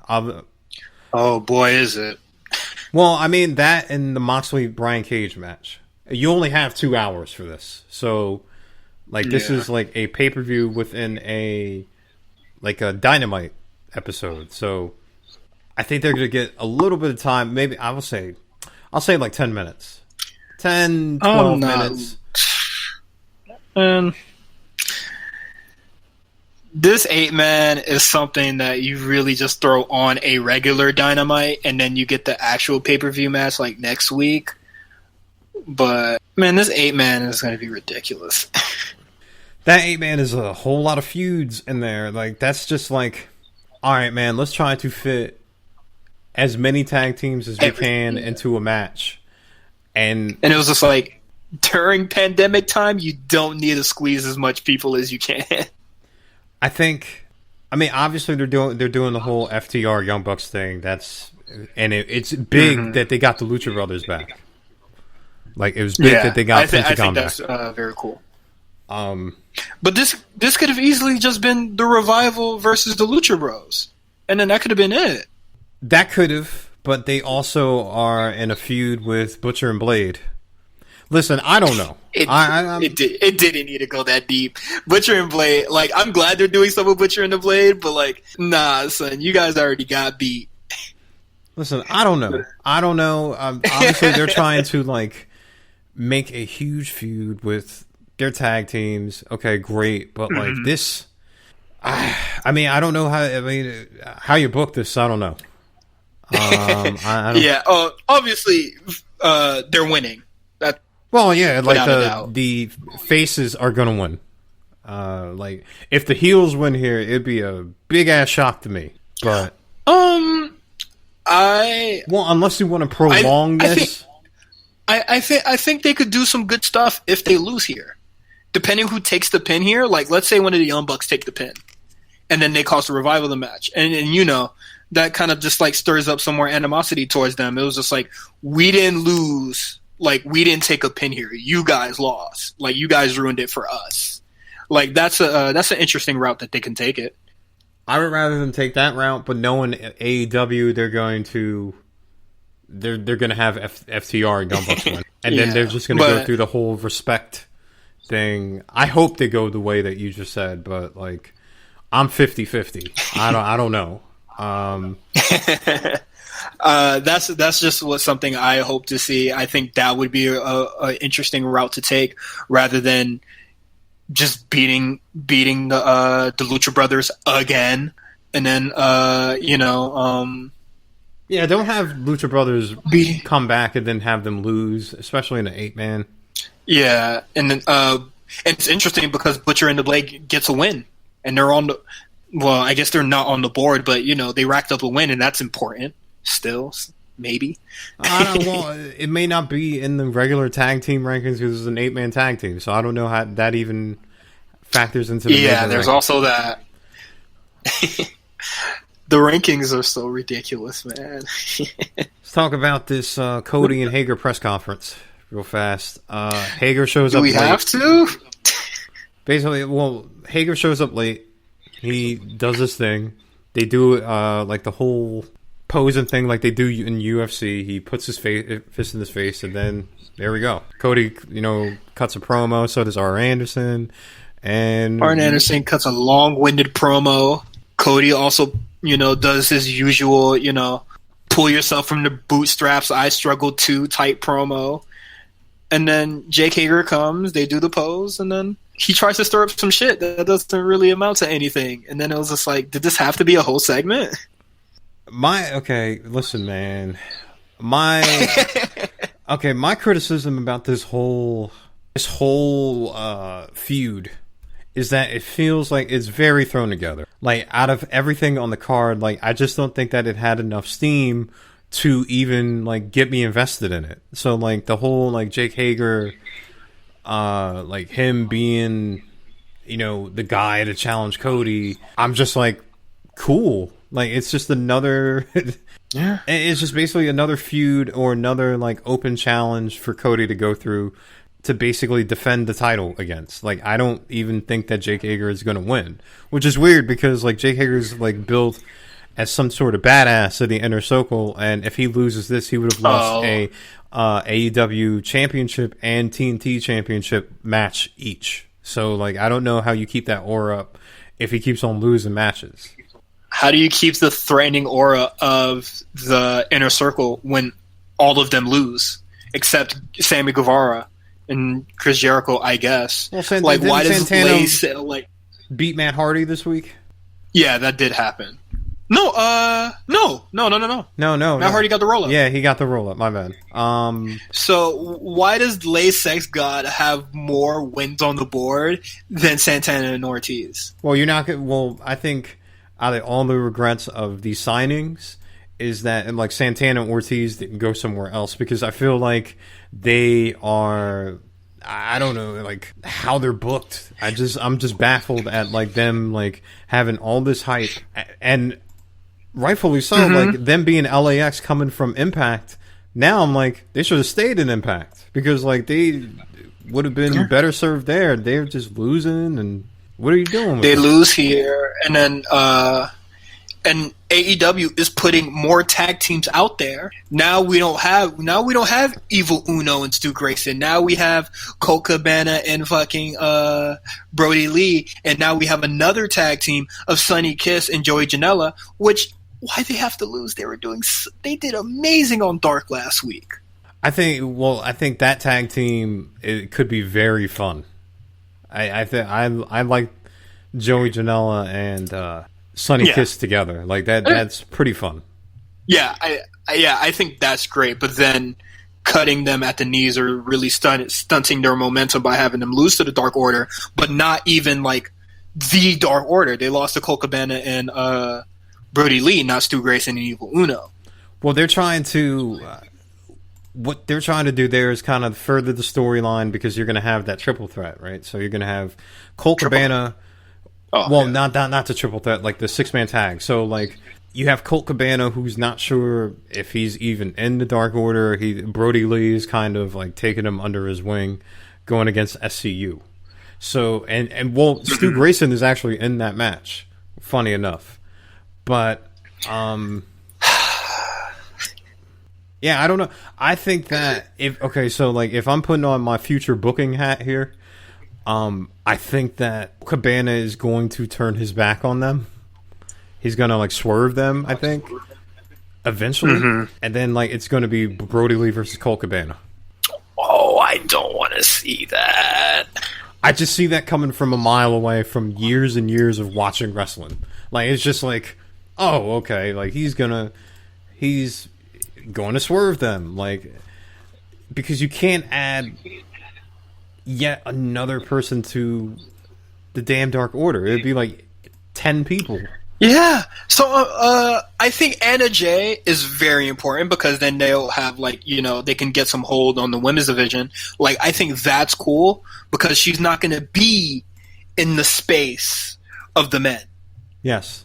Oh boy, is it! Well, I mean that and the Moxley Brian Cage match. You only have 2 hours for this, so like this is like a pay-per-view within a Dynamite episode. So I think they're going to get a little bit of time. Maybe I'll say like 10 minutes. 10, 12 minutes. And this 8-man is something that you really just throw on a regular Dynamite, and then you get the actual pay-per-view match like next week. But man, this 8-man is going to be ridiculous. That 8-man is a whole lot of feuds in there. Like that's just like, all right, man, let's try to fit as many tag teams as we can into a match. And it was just like, during pandemic time, you don't need to squeeze as much people as you can. I mean, obviously they're doing the whole FTR Young Bucks thing. It's big that they got the Lucha Brothers back. Like it was big that they got. I think that's very cool. But this could have easily just been the Revival versus the Lucha Bros, and then that could have been it. That could have, but they also are in a feud with Butcher and Blade. Listen, I don't know. It didn't need to go that deep. Butcher and Blade, like, I'm glad they're doing stuff with Butcher and the Blade, but, like, nah, son, you guys already got beat. Listen, I don't know. Obviously, they're trying to, like, make a huge feud with they're tag teams. Okay, great. But like this, I mean, I don't know how you book this. I don't know. I don't, yeah. Obviously, they're winning. That well, yeah, without like the faces are gonna win. Like if the heels win here, it'd be a big ass shock to me. But unless you want to prolong this, I think they could do some good stuff if they lose here. Depending who takes the pin here, like let's say one of the Young Bucks take the pin, and then they cause the revival of the match, and you know that kind of just like stirs up some more animosity towards them. It was just like, we didn't lose, like we didn't take a pin here. You guys lost, like you guys ruined it for us. Like that's an interesting route that they can take it. I would rather them take that route, but knowing AEW, they're going to have FTR and Young Bucks win, and then they're just going to go through the whole respect thing. I hope they go the way that you just said, but like I'm 50-50. I don't know. That's just something I hope to see. I think that would be a interesting route to take, rather than just beating the Lucha Brothers again, and then don't have Lucha Brothers come back and then have them lose, especially in an 8-man. Yeah, and then and it's interesting because Butcher and the Blade gets a win, and they're on the. Well, I guess they're not on the board, but they racked up a win, and that's important. Still, maybe. It may not be in the regular tag team rankings because it's an 8-man tag team, so I don't know how that even factors into the there's rankings. Also that. The rankings are so ridiculous, man. Let's talk about this Cody and Hager press conference real fast. Hager shows up late. Do we have to? Basically, Hager shows up late. He does this thing. They do like the whole posing thing like they do in UFC. He puts his fist in his face, and then there we go. Cody, cuts a promo. So does R. Anderson. And Arn Anderson cuts a long-winded promo. Cody also, does his usual, pull yourself from the bootstraps, I struggle too type promo. And then Jake Hager comes, they do the pose, and then he tries to stir up some shit that doesn't really amount to anything. And then it was just like, did this have to be a whole segment? Listen, man. My criticism about this whole feud is that it feels like it's very thrown together. Like, out of everything on the card, like, I just don't think that it had enough steam to even, like, get me invested in it. So, like, the whole, like, Jake Hager, like, him being, the guy to challenge Cody, I'm just like, cool. Like, it's just another... Yeah. It's just basically another feud or another, like, open challenge for Cody to go through to basically defend the title against. Like, I don't even think that Jake Hager is going to win, which is weird because, like, Jake Hager's, like, built as some sort of badass in the Inner Circle, and if he loses this, he would have lost a AEW championship and TNT championship match each. So, like, I don't know how you keep that aura up if he keeps on losing matches. How do you keep the threatening aura of the Inner Circle when all of them lose, except Sammy Guevara and Chris Jericho, I guess? Well, why does Lace beat Matt Hardy this week? Yeah, that did happen. No. Matt Hardy got the roll-up. Yeah, he got the roll-up, my bad. So why does Lace Sex God have more wins on the board than Santana and Ortiz? Well, I think out of all the regrets of these signings is that, and like Santana and Ortiz didn't go somewhere else, because I feel like they are, I don't know, like how they're booked. I'm just baffled at like them like having all this hype, and rightfully so. Mm-hmm. Like them being LAX coming from Impact. Now I'm like, they should have stayed in Impact, because like they would have been better served there. They're just losing, and what are you doing with They them? lose here, and then and AEW is putting more tag teams out there. Now we don't have Evil Uno and Stu Grayson. Now we have Colt Cabana and fucking Brody Lee, and now we have another tag team of Sonny Kiss and Joey Janela. Which, why they have to lose? They did amazing on Dark last week. I think that tag team, it could be very fun. I like Joey Janela and Sonny Kiss together. Like that's pretty fun. Yeah, I think that's great. But then cutting them at the knees or really stunting their momentum by having them lose to the Dark Order, but not even like the Dark Order. They lost to Colt Cabana and Brody Lee, not Stu Grayson and Evil Uno. Well, they're trying to. What they're trying to do there is kind of further the storyline because you're going to have that triple threat, right? So you're going to have Colt Cabana. Not the triple threat, like the 6-man tag. So like you have Colt Cabana, who's not sure if he's even in the Dark Order. Brody Lee is kind of like taking him under his wing, going against SCU. So and Stu Grayson is actually in that match. Funny enough, but yeah, I don't know. I think that if I'm putting on my future booking hat here, I think that Cabana is going to turn his back on them. He's going to like swerve them, I think, eventually. And then like it's going to be Brody Lee versus Colt Cabana. Oh, I don't want to see that. I just see that coming from a mile away from years and years of watching wrestling. Like it's just like, oh, okay, like he's going to swerve them, like, because you can't add yet another person to the damn Dark Order. It'd be like 10 people. Yeah. So I think Anna Jay is very important because then they'll have like, they can get some hold on the women's division. Like I think that's cool because she's not going to be in the space of the men. Yes.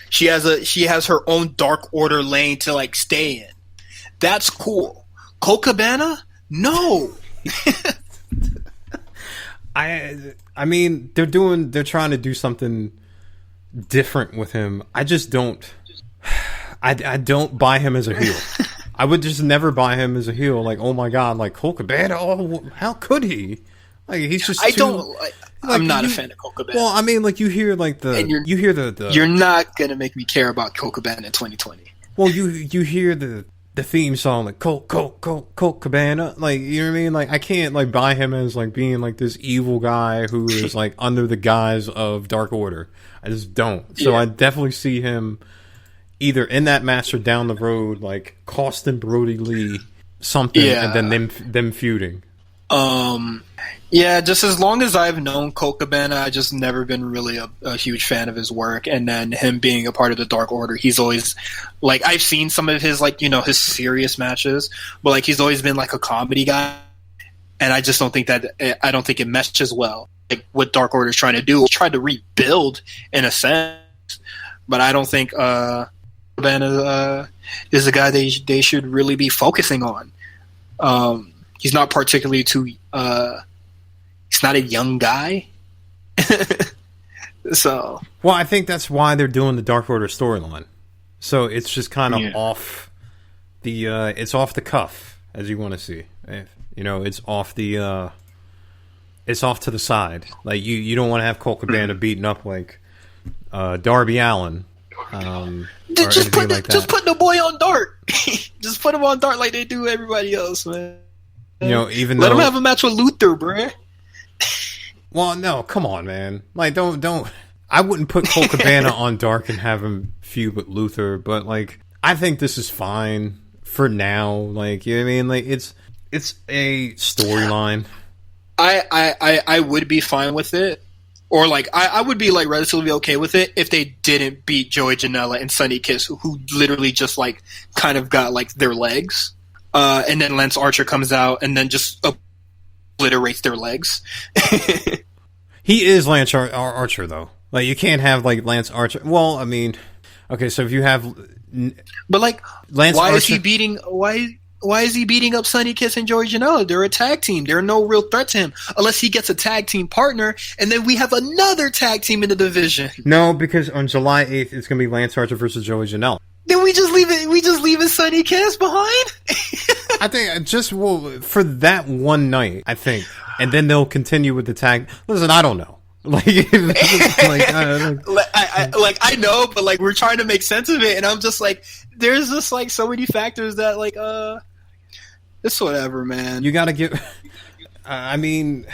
She has her own Dark Order lane to like stay in. That's cool. Colt Cabana? No. I mean, they're trying to do something different with him. I just don't. I don't buy him as a heel. I would just never buy him as a heel. Like, oh my god, like Colt Cabana. Oh, how could he? Like, he's just. I'm not a fan of Colt Cabana. Well, I mean, like you hear like the. You're not gonna make me care about Colt Cabana in 2020. Well, you hear the theme song like Colt Cabana, like, you know what I mean? Like I can't like buy him as like being like this evil guy who is like under the guise of Dark Order. I just don't. So I definitely see him either in that match or down the road like costing Brody Lee something and then them feuding. Yeah, just as long as I've known Colt Cabana, I just never been really a huge fan of his work. And then him being a part of the Dark Order, he's always like, I've seen some of his like, his serious matches, but like he's always been like a comedy guy. And I just don't think it meshes well. Like what Dark Order is trying to do, trying to rebuild in a sense, but I don't think Cabana is the guy they should really be focusing on. He's not particularly he's not a young guy. So. Well, I think that's why they're doing the Dark Order storyline. So it's just kind of off the, it's off the cuff, as you want to see. It's off the, it's off to the side. Like you don't want to have Colt Cabana beating up like, Darby Allin. Just put the boy on Dart. Just put him on Dart like they do everybody else, man. Even let him have a match with Luther, bruh. Well, no, come on, man. Like, don't. I wouldn't put Colt Cabana on Dark and have him feud with Luther, but like, I think this is fine for now. Like, you know what I mean? Like, it's a storyline. I would be fine with it, or like, I would be like relatively okay with it if they didn't beat Joey Janela and Sonny Kiss, who literally just like kind of got like their legs. And then Lance Archer comes out and then just obliterates their legs. He is Lance Archer, though. Like, you can't have, like, Lance Archer. Well, I mean, okay, so if you have... But, like, Lance why Archer... is he beating... Why is he beating up Sonny Kiss and Joey Janela? They're a tag team. They're no real threat to him. Unless he gets a tag team partner, and then we have another tag team in the division. No, because on July 8th, it's going to be Lance Archer versus Joey Janela. Then we just leave it. We just leave it Sonny Kiss behind. I think for that one night, I think, and then they'll continue with the tag. Listen, I don't know. I know, but like we're trying to make sense of it, and I'm just like, there's just like so many factors that like it's whatever, man. You got to get. I mean,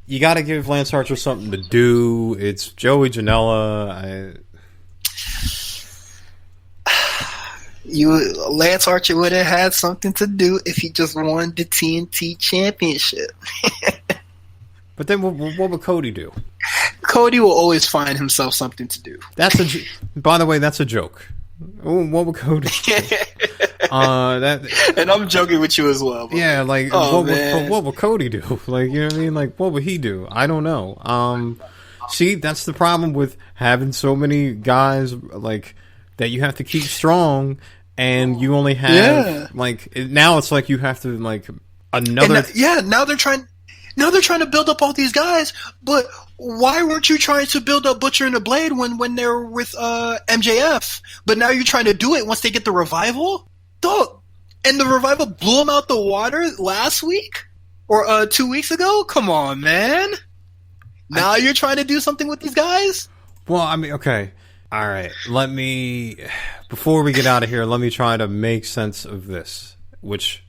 you got to give Lance Archer something to do. It's Joey Janela. Lance Archer would have had something to do if he just won the TNT Championship. But then what would Cody do? Cody will always find himself something to do. By the way, that's a joke. What would Cody do? And I'm joking with you as well. Yeah, like, what would Cody do? Like, you know what I mean? Like, what would he do? I don't know. See, that's the problem with having so many guys, like, that you have to keep strong, and you only have, like, now it's like you have to, like, another... Now they're trying to build up all these guys, but why weren't you trying to build up Butcher and the Blade when they were with MJF? But now you're trying to do it once they get the revival? Dog. And the revival blew them out the water last week? Or 2 weeks ago? Come on, man. Now you're trying to do something with these guys? Well, I mean, okay. All right. Before we get out of here, let me try to make sense of this. Which,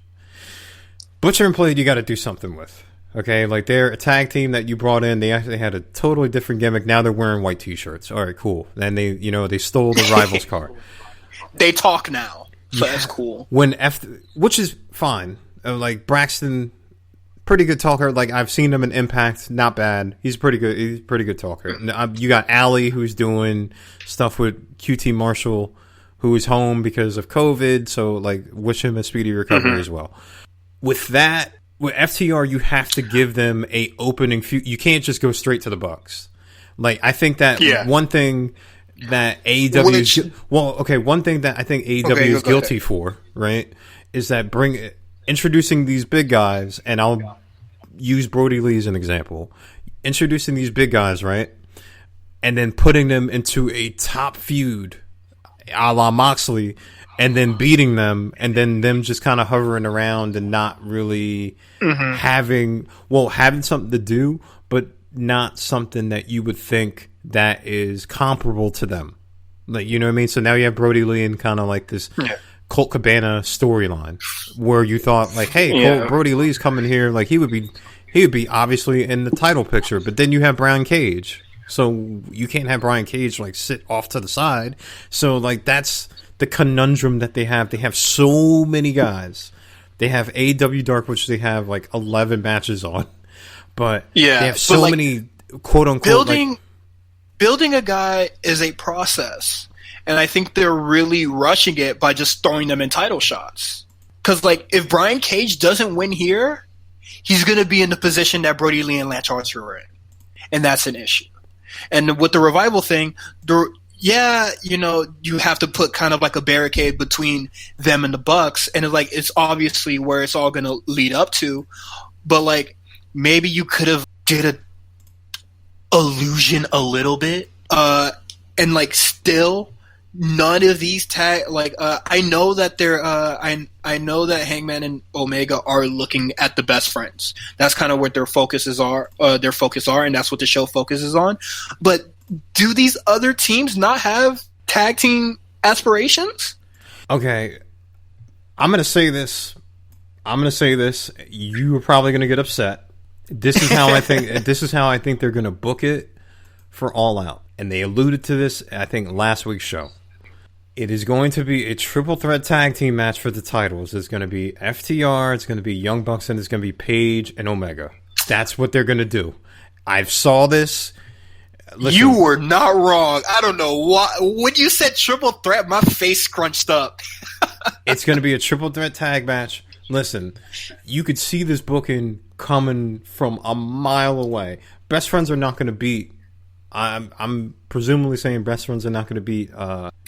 Butcher and Blade, you got to do something with. Okay, like they're a tag team that you brought in. They actually had a totally different gimmick. Now they're wearing white T-shirts. All right, cool. And they stole the rival's car. They talk now, so that's cool. Which is fine. Like Braxton, pretty good talker. Like I've seen him in Impact, not bad. He's pretty good. He's a pretty good talker. You got Allie, who's doing stuff with QT Marshall, who is home because of COVID. So like, wish him a speedy recovery as well. With that. With FTR, you have to give them a opening feud. You can't just go straight to the Bucks. Like, I think that one thing that AEW one thing that I think AEW is guilty for, right, is that introducing these big guys, and I'll use Brody Lee as an example. Introducing these big guys, right, and then putting them into a top feud, a la Moxley, and then beating them, and then them just kind of hovering around and not really having something to do, but not something that you would think that is comparable to them. Like, you know what I mean? So now you have Brody Lee and kind of like this Colt Cabana storyline where you thought like, hey, Brody Lee's coming here, like he would be obviously in the title picture, but then you have Brian Cage, so you can't have Brian Cage like sit off to the side. So like that's the conundrum that they have. They have so many guys. They have AEW Dark, which they have like 11 matches on, but they have so many quote unquote building a guy is a process, and I think they're really rushing it by just throwing them in title shots. Because like if Brian Cage doesn't win here, he's going to be in the position that Brody Lee and Lance Archer were in, and that's an issue. And with the revival thing, you have to put kind of like a barricade between them and the Bucks, and it's obviously where it's all going to lead up to. But like maybe you could have did a illusion a little bit, and like still none of these I know that they're I know that Hangman and Omega are looking at the best friends. That's kind of what their focuses are. And that's what the show focuses on. But do these other teams not have tag team aspirations? Okay, I'm going to say this. You are probably going to get upset. This is how I think. This is how I think they're going to book it for All Out, and they alluded to this, I think, last week's show. It is going to be a triple threat tag team match for the titles. It's going to be FTR, it's going to be Young Bucks, and it's going to be Page and Omega. That's what they're going to do. I saw this. Listen, you were not wrong. I don't know why. When you said triple threat, my face scrunched up. It's going to be a triple threat tag match. Listen, you could see this booking coming from a mile away. Best friends are not going to beat. I'm presumably saying best friends are not going to beat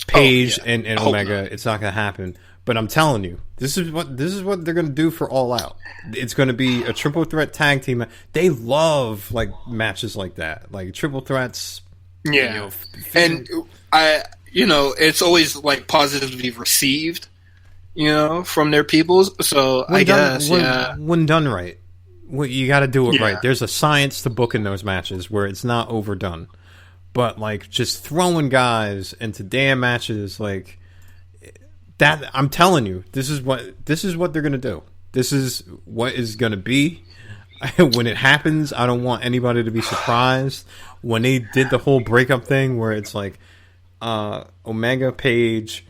Page and Omega. Not. It's not going to happen. But I'm telling you, this is what they're going to do for All Out. It's going to be a triple threat tag team. They love like matches like that, like triple threats. Yeah, and it's always like positively received, from their peoples. So when done right, you got to do it right. There's a science to booking those matches where it's not overdone, but like just throwing guys into damn matches like. That I'm telling you, this is what they're gonna do. This is what is gonna be. when it happens, I don't want anybody to be surprised. When they did the whole breakup thing where it's like Omega, Page,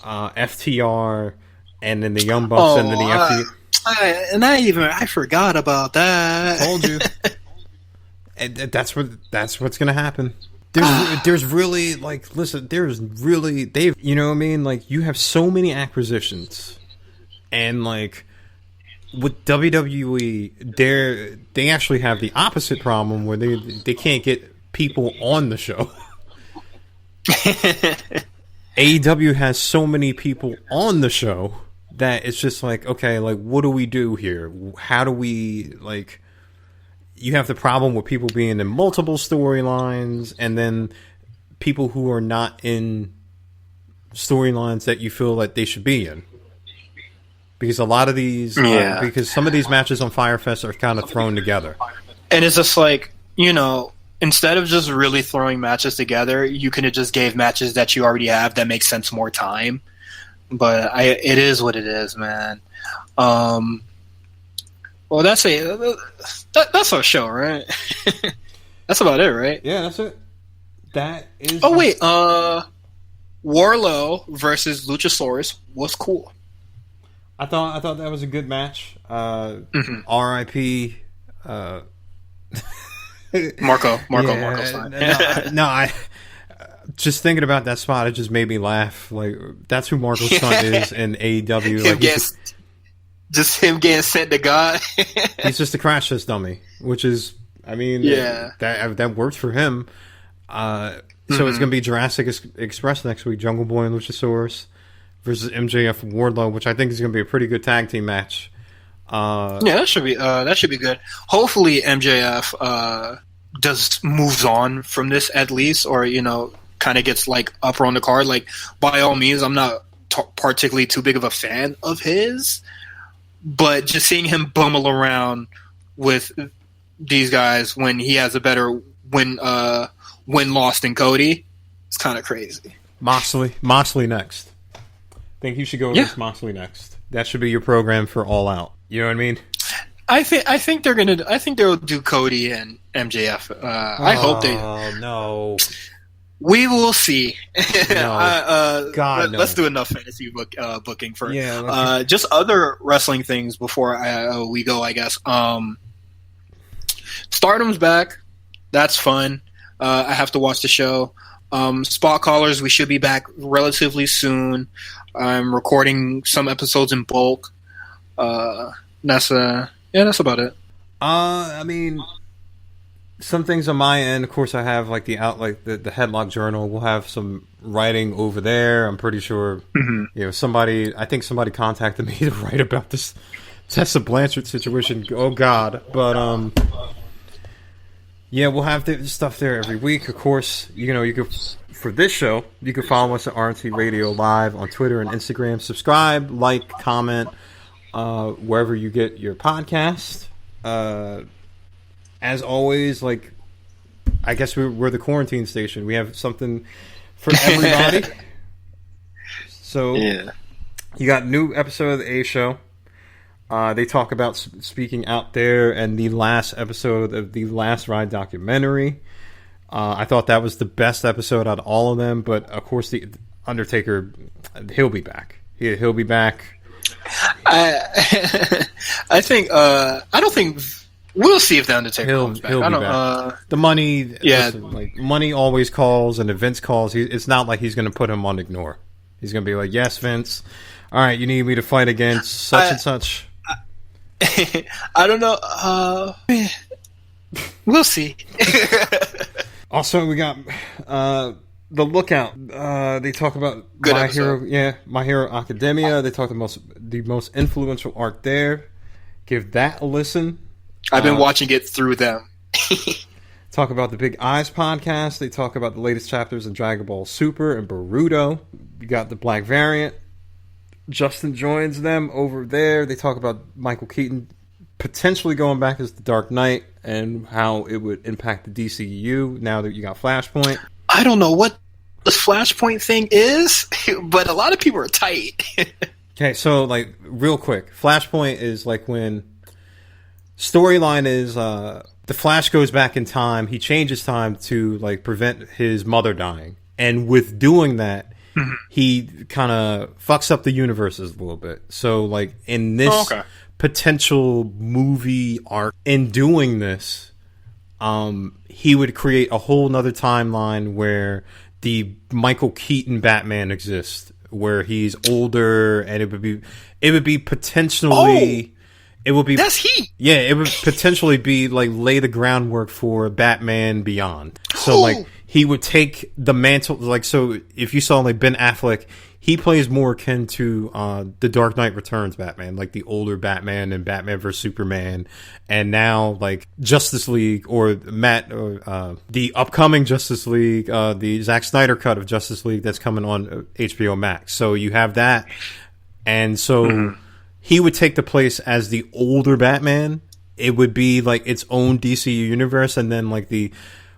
FTR, and then the Young Bucks, and then the FTR. I forgot about that. Told you. And that's what's gonna happen. There's really, like, listen, there's really, you know what I mean? Like, you have so many acquisitions, and like with WWE, they actually have the opposite problem where they can't get people on the show. AEW has so many people on the show that it's just like, okay, like, what do we do here? How do we, like, you have the problem with people being in multiple storylines, and then people who are not in storylines that you feel like they should be in. Because a lot of these, because some of these matches on Fyter Fest are kind of thrown together. And it's just like, you know, instead of just really throwing matches together, you could have just gave matches that you already have that make sense more time. But it is what it is, man. Well, that's our show, right? That's about it, right? Yeah, that's it. That is. Oh wait, Warlow versus Luchasaurus was cool. I thought that was a good match. R.I.P. Marco's fine. I just thinking about that spot, it just made me laugh. Like, that's who Marco's son is in AEW. Just him getting sent to God. He's just a crash test dummy, which is, I mean, that works for him. So it's going to be Jurassic Express next week, Jungle Boy and Luchasaurus versus MJF and Wardlow, which I think is going to be a pretty good tag team match. That should be good. Hopefully MJF moves on from this at least, or, you know, kind of gets like upper on the card. Like, by all means, I'm not particularly too big of a fan of his, but just seeing him bummel around with these guys when he has a better win-loss than Cody, it's kind of crazy. Moxley next. I think you should go against Moxley next. That should be your program for All Out. You know what I mean? I think they'll do Cody and MJF. I hope they. Oh no. We will see. No. God, no. Let's do enough fantasy booking first. Yeah. Just other wrestling things before we go, I guess. Stardom's back. That's fun. I have to watch the show. Spot Callers, we should be back relatively soon. I'm recording some episodes in bulk. That's about it. I mean, some things on my end. Of course, I have like the Headlock Journal. We'll have some writing over there. I'm pretty sure. You know, I think somebody contacted me to write about this Tessa Blanchard situation. Oh God, but yeah, we'll have the stuff there every week. Of course, you know, you could. For this show, you can follow us at RNC Radio Live on Twitter and Instagram. Subscribe, like, comment, wherever you get your podcast. As always, like, I guess we're the quarantine station. We have something for everybody. So, you got a new episode of the A Show. They talk about speaking out there, and the last episode of the Last Ride documentary. I thought that was the best episode out of all of them, but of course the Undertaker, he'll be back. He'll be back. I don't think we'll see if the Undertaker comes back. He'll be back. The money, listen, like, money always calls, and if Vince calls, it's not like he's going to put him on ignore. He's going to be like, yes, Vince. All right, you need me to fight against such and such. I don't know. We'll see. Also, we got The Lookout. They talk about Good My episode. Hero, My Hero Academia. They talk about the most influential arc there. Give that a listen. I've been watching it through them. Talk about the Big Eyes podcast. They talk about the latest chapters in Dragon Ball Super and Boruto. You got the Black Variant. Justin joins them over there. They talk about Michael Keaton potentially going back as the Dark Knight and how it would impact the DCU now that you got Flashpoint. I don't know what the Flashpoint thing is, but a lot of people are tight. Okay, so, like, real quick, Flashpoint is like when storyline is the Flash goes back in time. He changes time to like prevent his mother dying, and with doing that, he kind of fucks up the universes a little bit. So like in this potential movie arc, in doing this, he would create a whole nother timeline where the Michael Keaton Batman exists, where he's older, and it would be potentially. It would be that's heat. Yeah, it would potentially be like lay the groundwork for Batman Beyond. So like he would take the mantle, like, so if you saw like Ben Affleck, he plays more akin to the Dark Knight Returns Batman, like the older Batman and Batman vs Superman, and now like Justice League or the upcoming Justice League, the Zack Snyder cut of Justice League that's coming on HBO Max. So you have that, and so. He would take the place as the older Batman. It would be like its own DC universe, and then like the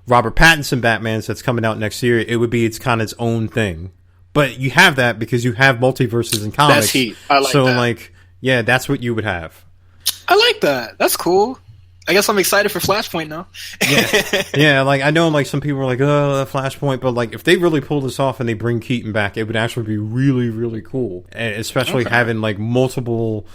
Robert Pattinson Batmans that's coming out next year, it would be its kind of its own thing. But you have that because you have multiverses in comics. That's heat. I like so that. Like, yeah, that's what you would have. I like that. That's cool. I guess I'm excited for Flashpoint now. Yeah, like I know like some people are like, oh, Flashpoint, but like if they really pull this off and they bring Keaton back, it would actually be really, really cool. And especially having like multiple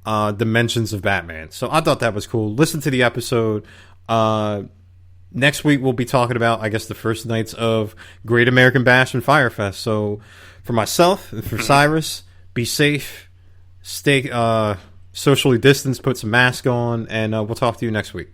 dimensions of Batman. So I thought that was cool. Listen to the episode. Next week we'll be talking about, I guess, the first nights of Great American Bash and Fyter Fest. So for myself and for Cyrus, be safe, stay socially distanced, put some mask on, and we'll talk to you next week.